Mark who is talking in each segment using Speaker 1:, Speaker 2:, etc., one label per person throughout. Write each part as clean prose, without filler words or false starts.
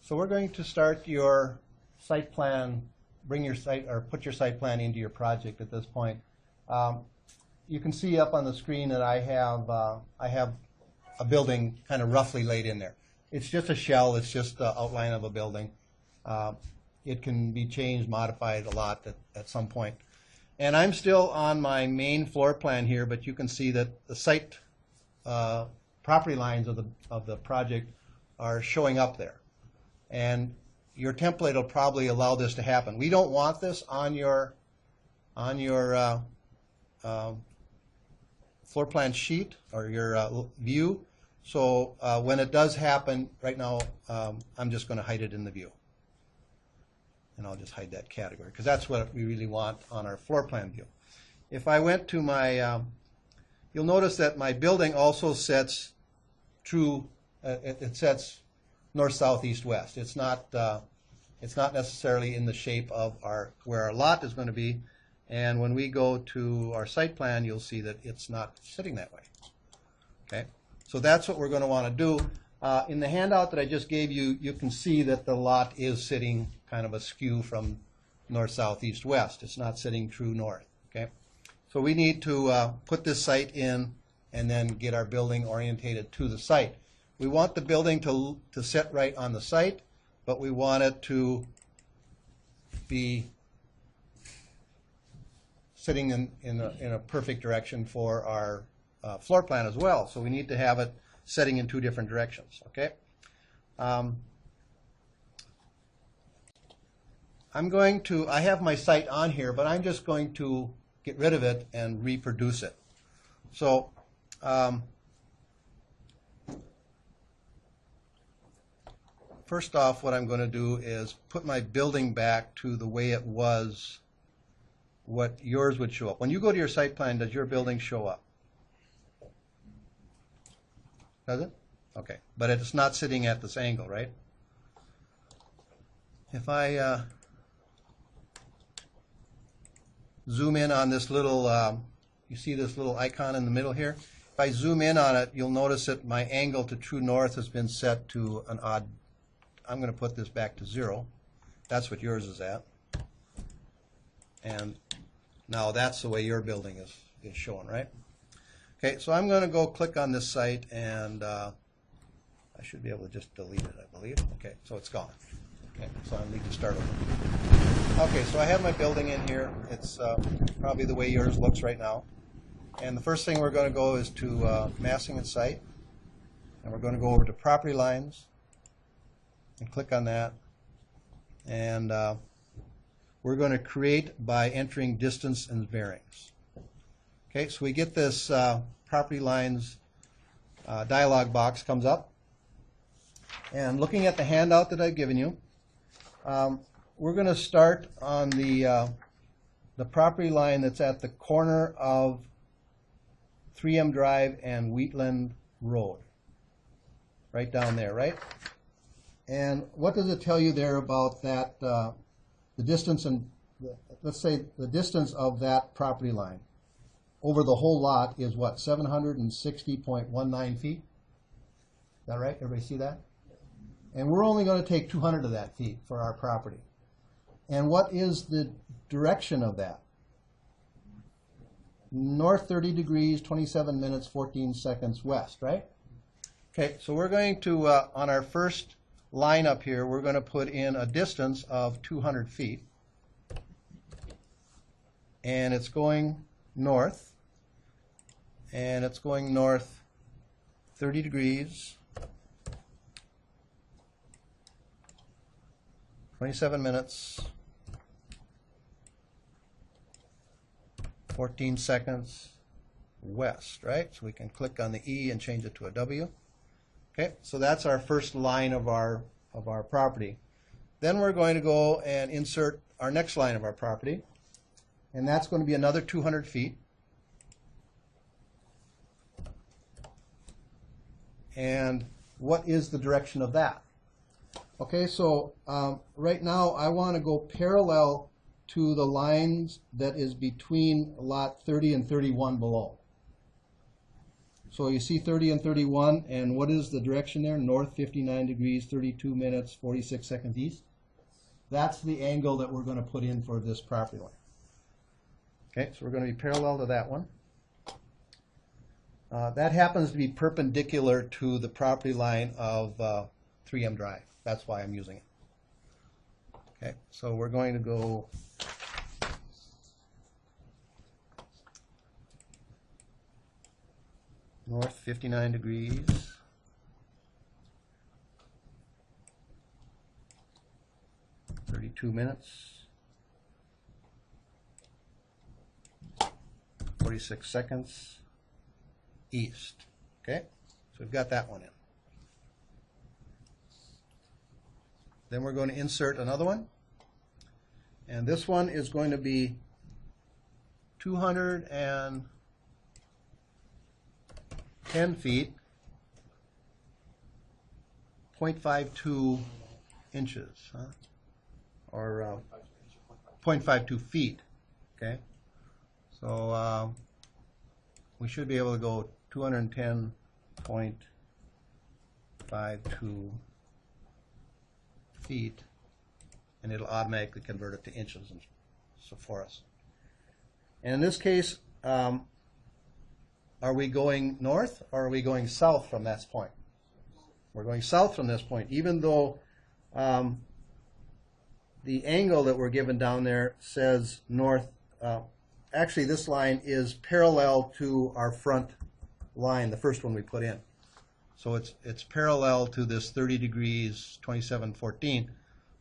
Speaker 1: So we're going to start your site plan, bring your site or put your site plan into your project at this point. You can see up on the screen that I have a building kind of roughly laid in there. It's just a shell, it's just the outline of a building. It can be changed, modified a lot at some point. And I'm still on my main floor plan here, but you can see that the site property lines of the project are showing up there. And your template will probably allow this to happen. We don't want this on your floor plan sheet or your view. So when it does happen, right now I'm just going to hide it in the view. And I'll just hide that category because that's what we really want on our floor plan view. If I went to my, you'll notice that my building also sets true, it sets north, south, east, west. It's not necessarily in the shape of where our lot is going to be. And when we go to our site plan, you'll see that it's not sitting that way. Okay, so that's what we're going to want to do. In the handout that I just gave you, you can see that the lot is sitting kind of askew from north, south, east, west. It's not sitting true north. Okay, so we need to put this site in and then get our building orientated to the site. We want the building to sit right on the site, but we want it to be sitting in a perfect direction for our floor plan as well. So we need to have it setting in two different directions. Okay. I have my site on here, but I'm just going to get rid of it and reproduce it. So first off, what I'm going to do is put my building back to the way it was, what yours would show up. When you go to your site plan, does your building show up? Does it? Okay. But it's not sitting at this angle, right? If I zoom in on this little, you see this little icon in the middle here? If I zoom in on it, you'll notice that my angle to true north has been set to an odd, I'm going to put this back to 0. That's what yours is at. And now that's the way your building is shown, right? Okay, so I'm going to go click on this site, and I should be able to just delete it, I believe. Okay, so it's gone. Okay, so I need to start over. Okay, so I have my building in here. It's probably the way yours looks right now. And the first thing we're going to go is to massing and site. And we're going to go over to property lines and click on that. And we're going to create by entering distance and bearings. Okay, so we get this property lines dialog box comes up. And looking at the handout that I've given you, we're going to start on the property line that's at the corner of 3M Drive and Wheatland Road. Right down there, right? And what does it tell you there about that, the distance, and let's say the distance of that property line over the whole lot is what, 760.19 feet? Is that right? Everybody see that? And we're only going to take 200 of that feet for our property. And what is the direction of that? North 30 degrees, 27 minutes, 14 seconds west, right? Okay, so we're going to, on our first line up here, we're going to put in a distance of 200 feet. And it's going north. And it's going north 30 degrees, 27 minutes, 14 seconds west, right? So we can click on the E and change it to a W. Okay, so that's our first line of our property. Then we're going to go and insert our next line of our property, and that's going to be another 200 feet. And what is the direction of that? Okay, so right now I want to go parallel to the lines that is between lot 30 and 31 below. So you see 30 and 31, and what is the direction there? North 59 degrees, 32 minutes, 46 seconds east. That's the angle that we're going to put in for this property line. Okay, so we're going to be parallel to that one. That happens to be perpendicular to the property line of 3M Drive. That's why I'm using it. Okay, so we're going to go north 59 degrees. Minutes, 46 seconds east. Okay, so we've got that one in. Then we're going to insert another one, and this one is going to be 210 feet, 0.52 inches, huh? Or 0.52 feet, okay? So we should be able to go 210.52 feet, and it'll automatically convert it to inches and so for us. And in this case, are we going north or are we going south from this point? We're going south from this point, even though the angle that we're given down there says north. Actually, this line is parallel to our front line, the first one we put in. So it's parallel to this 30 degrees, 2714.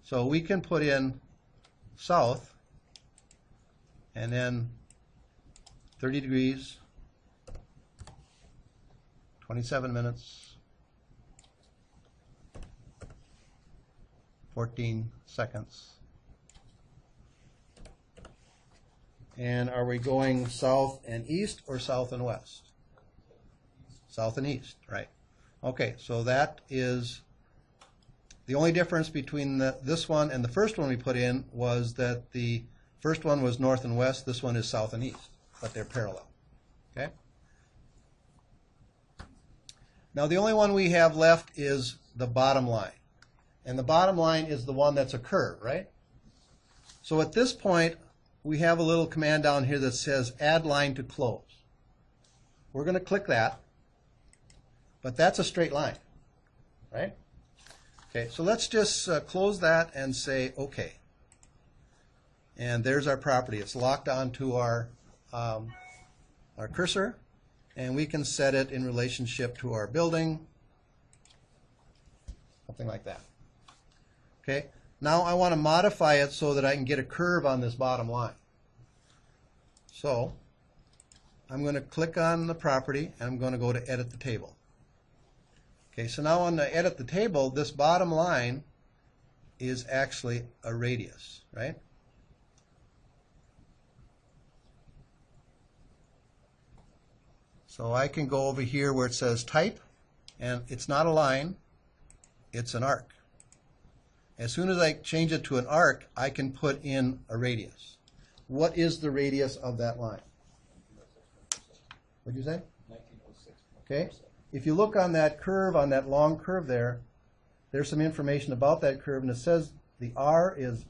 Speaker 1: So we can put in south, and then 30 degrees, 27 minutes, 14 seconds. And are we going south and east or south and west? South and east, right. Okay, so that is the only difference between this one and the first one we put in was that the first one was north and west, this one is south and east, but they're parallel. Okay. Now the only one we have left is the bottom line. And the bottom line is the one that's a curve, right? So at this point, we have a little command down here that says add line to close. We're going to click that, but that's a straight line, right? Okay, so let's just close that and say OK. And there's our property. It's locked onto our cursor, and we can set it in relationship to our building, something like that. Okay, now I want to modify it so that I can get a curve on this bottom line. So I'm going to click on the property, and I'm going to go to edit the table. Okay, so now on the edit the table, this bottom line is actually a radius, right? So I can go over here where it says type, and it's not a line, it's an arc. As soon as I change it to an arc, I can put in a radius. What is the radius of that line? What did you say? 1906. Okay. If you look on that curve, on that long curve there, there's some information about that curve, and it says the R is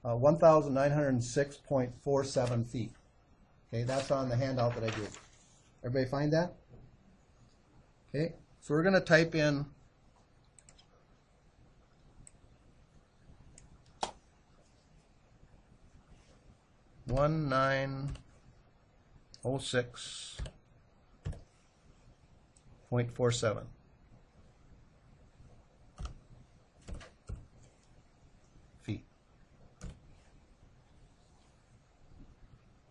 Speaker 1: 1,906.47 feet. Okay, that's on the handout that I gave. Everybody find that? Okay, so we're going to type in 1906.47 feet.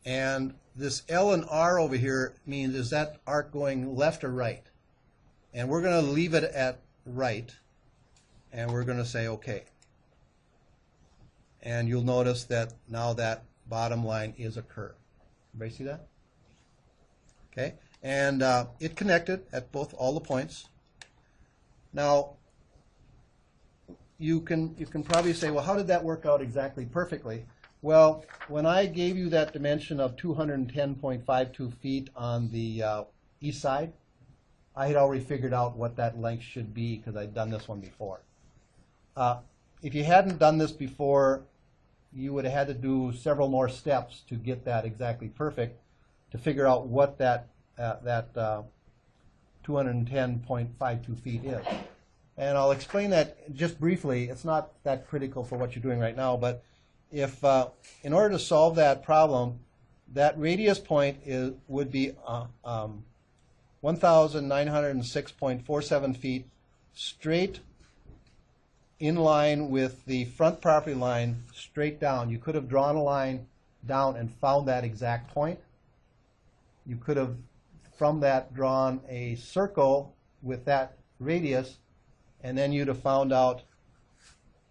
Speaker 1: And this L and R over here means is that arc going left or right? And we're going to leave it at right, and we're going to say OK. And you'll notice that now that bottom line is a curve. Everybody see that? Okay, and it connected at all the points. Now you can probably say, well, how did that work out exactly perfectly? Well, when I gave you that dimension of 210.52 feet on the east side, I had already figured out what that length should be because I'd done this one before. If you hadn't done this before, you would have had to do several more steps to get that exactly perfect to figure out what that 210.52 feet is. And I'll explain that just briefly. It's not that critical for what you're doing right now, but if in order to solve that problem, that radius point would be 1,906.47 feet straight in line with the front property line, straight down. You could have drawn a line down and found that exact point. You could have, from that, drawn a circle with that radius, and then you'd have found out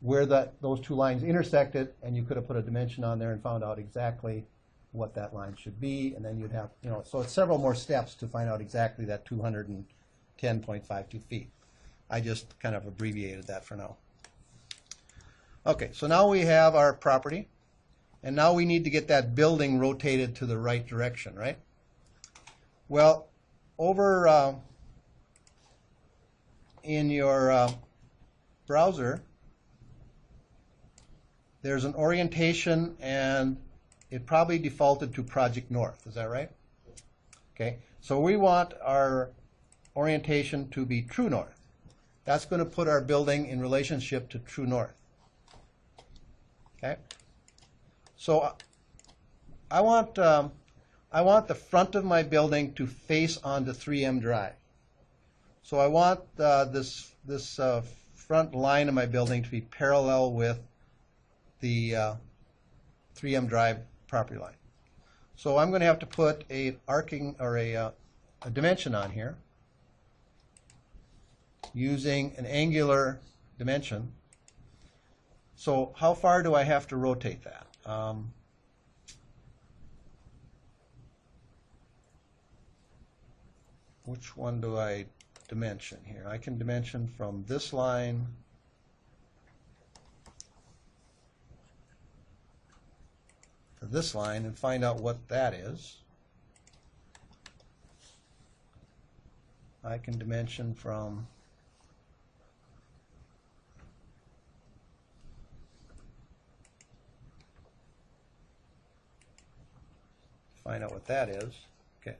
Speaker 1: where those two lines intersected, and you could have put a dimension on there and found out exactly what that line should be, and then you'd have, so it's several more steps to find out exactly that 210.52 feet. I just kind of abbreviated that for now. Okay, so now we have our property, and now we need to get that building rotated to the right direction, right? Well, over in your browser, there's an orientation, and it probably defaulted to Project North. Is that right? Okay, so we want our orientation to be true north. That's going to put our building in relationship to true north. Okay, so I want the front of my building to face onto 3M Drive. So I want this front line of my building to be parallel with the 3M Drive property line. So I'm going to have to put a arcing or a dimension on here using an angular dimension. So how far do I have to rotate that? Which one do I dimension here? I can dimension from this line to this line and find out what that is. I can dimension from find out what that is. Okay.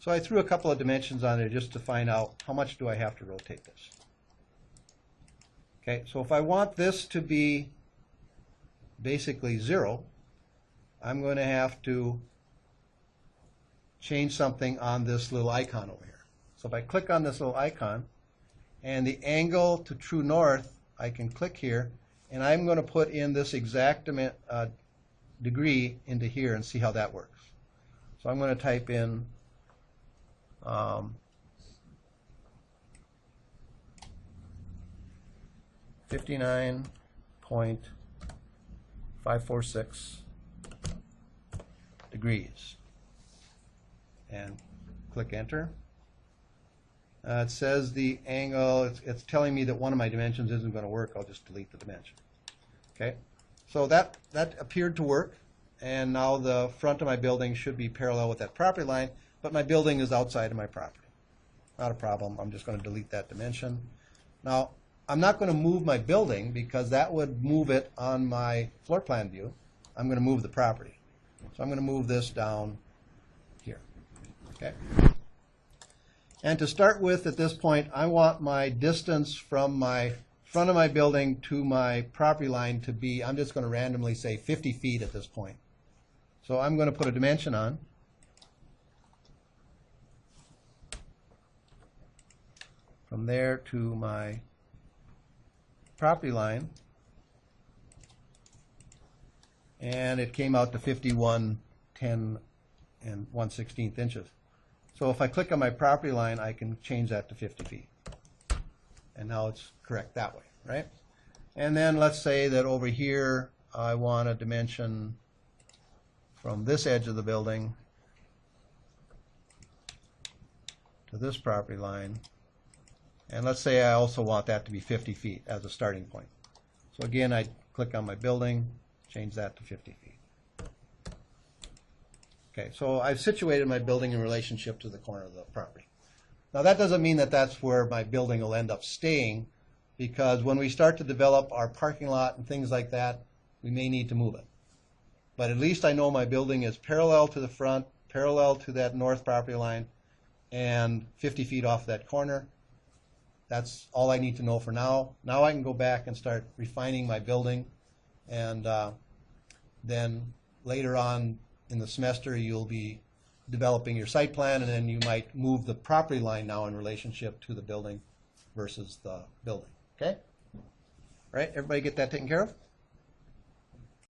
Speaker 1: So I threw a couple of dimensions on there just to find out how much do I have to rotate this. Okay, so if I want this to be basically 0, I'm going to have to change something on this little icon over here. So if I click on this little icon, and the angle to true north, I can click here, and I'm going to put in this exact degree into here and see how that works. So I'm going to type in 59.546 degrees and click enter. It says the angle, it's telling me that one of my dimensions isn't going to work. I'll just delete the dimension. Okay, so that appeared to work, and now the front of my building should be parallel with that property line, but my building is outside of my property. Not a problem. I'm just going to delete that dimension. Now, I'm not going to move my building because that would move it on my floor plan view. I'm going to move the property. So I'm going to move this down here. Okay. And to start with, at this point, I want my distance from my front of my building to my property line to be, I'm just going to randomly say 50 feet at this point. So I'm going to put a dimension on. From there to my property line, and it came out to 51, 10, and 1/16 inches. So if I click on my property line, I can change that to 50 feet. And now it's correct that way, right? And then let's say that over here, I want a dimension from this edge of the building to this property line. And let's say I also want that to be 50 feet as a starting point. So again, I click on my building, change that to 50 feet. Okay, so I've situated my building in relationship to the corner of the property. Now that doesn't mean that that's where my building will end up staying, because when we start to develop our parking lot and things like that, we may need to move it. But at least I know my building is parallel to the front, parallel to that north property line, and 50 feet off that corner. That's all I need to know for now. Now I can go back and start refining my building, and then later on in the semester you'll be developing your site plan, and then you might move the property line now in relationship to the building versus the building. Okay? All right, everybody get that taken care of?